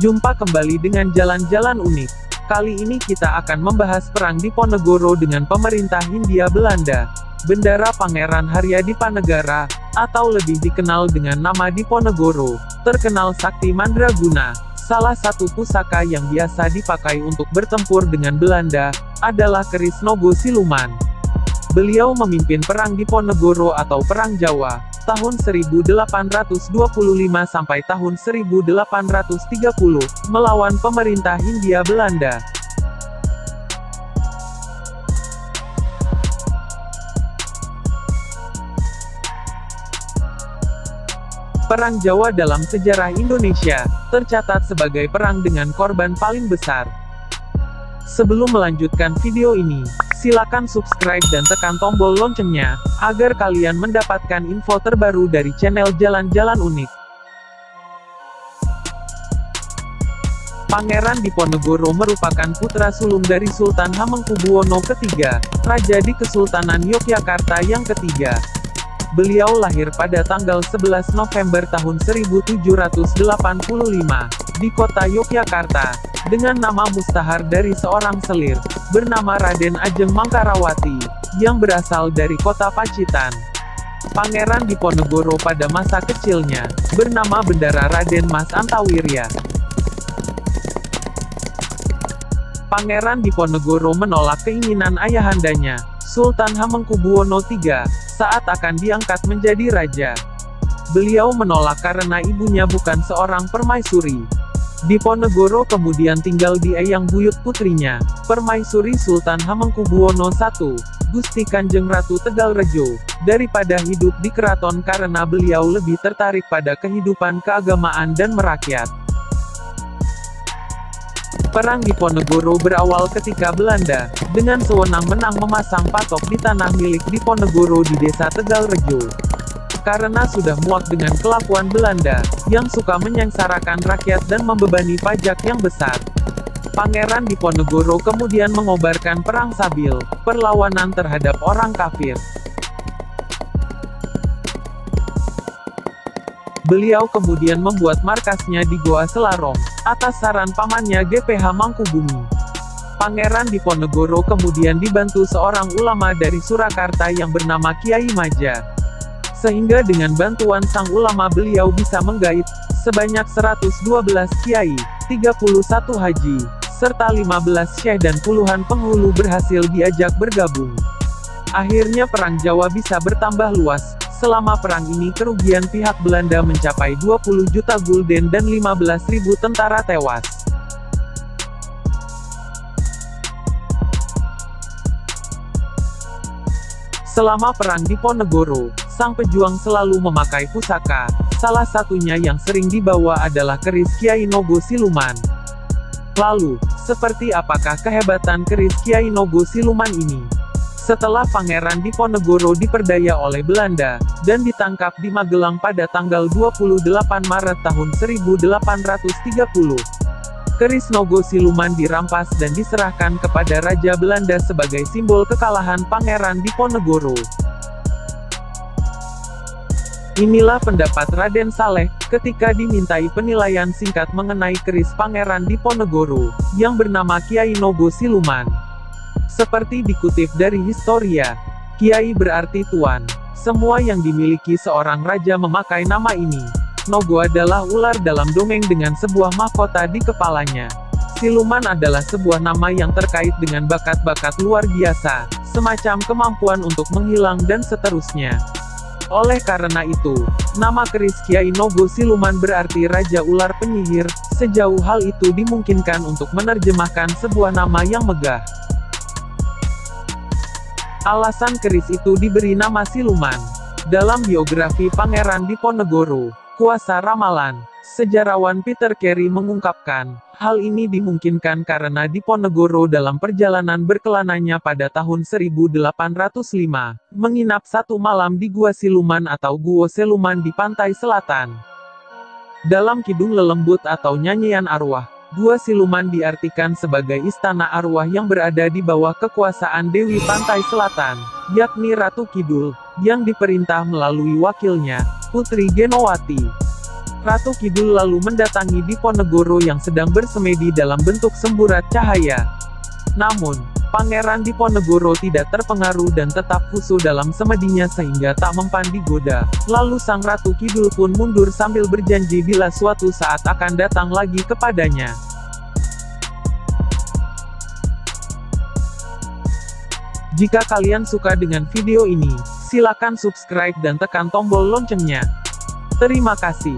Jumpa kembali dengan jalan-jalan unik. Kali ini kita akan membahas perang Diponegoro dengan pemerintah Hindia Belanda. Bendera Pangeran Haryadipanegara, atau lebih dikenal dengan nama Diponegoro, terkenal sakti mandraguna. Salah satu pusaka yang biasa dipakai untuk bertempur dengan Belanda, adalah keris Nogo Siluman. Beliau memimpin perang Diponegoro atau Perang Jawa, tahun 1825 sampai tahun 1830, melawan pemerintah Hindia Belanda. Perang Jawa dalam sejarah Indonesia, tercatat sebagai perang dengan korban paling besar. Sebelum melanjutkan video ini, silakan subscribe dan tekan tombol loncengnya, agar kalian mendapatkan info terbaru dari channel Jalan-Jalan Unik. Pangeran Diponegoro merupakan putra sulung dari Sultan Hamengkubuwono III, Raja di Kesultanan Yogyakarta yang ketiga. Beliau lahir pada tanggal 11 November tahun 1785, di kota Yogyakarta, dengan nama mustahar dari seorang selir, bernama Raden Ajeng Mangkarawati, yang berasal dari kota Pacitan. Pangeran Diponegoro pada masa kecilnya, bernama Bendara Raden Mas Antawirya. Pangeran Diponegoro menolak keinginan ayahandanya, Sultan Hamengkubuwono III, saat akan diangkat menjadi raja. Beliau menolak karena ibunya bukan seorang permaisuri. Diponegoro kemudian tinggal di eyang buyut putrinya, Permaisuri Sultan Hamengkubuwono I, Gusti Kanjeng Ratu Tegalrejo, daripada hidup di keraton karena beliau lebih tertarik pada kehidupan keagamaan dan merakyat. Perang Diponegoro berawal ketika Belanda, dengan sewenang-wenang memasang patok di tanah milik Diponegoro di desa Tegalrejo. Karena sudah muak dengan kelakuan Belanda, yang suka menyengsarakan rakyat dan membebani pajak yang besar, Pangeran Diponegoro kemudian mengobarkan perang Sabil, perlawanan terhadap orang kafir. Beliau kemudian membuat markasnya di Goa Selarong, atas saran pamannya GPH Mangkubumi. Pangeran Diponegoro kemudian dibantu seorang ulama dari Surakarta yang bernama Kiai Maja. Sehingga dengan bantuan sang ulama beliau bisa menggait sebanyak 112 kiai, 31 haji, serta 15 syekh dan puluhan penghulu berhasil diajak bergabung. Akhirnya Perang Jawa bisa bertambah luas. Selama perang ini kerugian pihak Belanda mencapai 20 juta gulden dan 15.000 tentara tewas. Selama Perang Diponegoro, sang pejuang selalu memakai pusaka, salah satunya yang sering dibawa adalah keris Kiai Nogo Siluman. Lalu, seperti apakah kehebatan keris Kiai Nogo Siluman ini? Setelah Pangeran Diponegoro diperdaya oleh Belanda, dan ditangkap di Magelang pada tanggal 28 Maret tahun 1830, keris Nogo Siluman dirampas dan diserahkan kepada Raja Belanda sebagai simbol kekalahan Pangeran Diponegoro. Inilah pendapat Raden Saleh, ketika dimintai penilaian singkat mengenai keris Pangeran Diponegoro, yang bernama Kiai Nogo Siluman. Seperti dikutip dari Historia, Kiai berarti tuan. Semua yang dimiliki seorang raja memakai nama ini. Nogo adalah ular dalam dongeng dengan sebuah mahkota di kepalanya. Siluman adalah sebuah nama yang terkait dengan bakat-bakat luar biasa, semacam kemampuan untuk menghilang dan seterusnya. Oleh karena itu, nama keris Kiai Nogo Siluman berarti Raja Ular Penyihir. Sejauh hal itu dimungkinkan untuk menerjemahkan sebuah nama yang megah. Alasan keris itu diberi nama Siluman. Dalam biografi Pangeran Diponegoro, Kuasa Ramalan, sejarawan Peter Carey mengungkapkan, hal ini dimungkinkan karena Diponegoro dalam perjalanan berkelananya pada tahun 1805, menginap satu malam di Gua Siluman atau Guo Seluman di pantai selatan. Dalam Kidung Lelembut atau Nyanyian Arwah, Gua Siluman diartikan sebagai istana arwah yang berada di bawah kekuasaan Dewi Pantai Selatan, yakni Ratu Kidul, yang diperintah melalui wakilnya, Putri Genowati. Ratu Kidul lalu mendatangi Diponegoro yang sedang bersemedi dalam bentuk semburat cahaya. Namun, Pangeran Diponegoro tidak terpengaruh dan tetap khusyuk dalam semedinya sehingga tak mempan digoda. Lalu sang Ratu Kidul pun mundur sambil berjanji bila suatu saat akan datang lagi kepadanya. Jika kalian suka dengan video ini, silakan subscribe dan tekan tombol loncengnya. Terima kasih.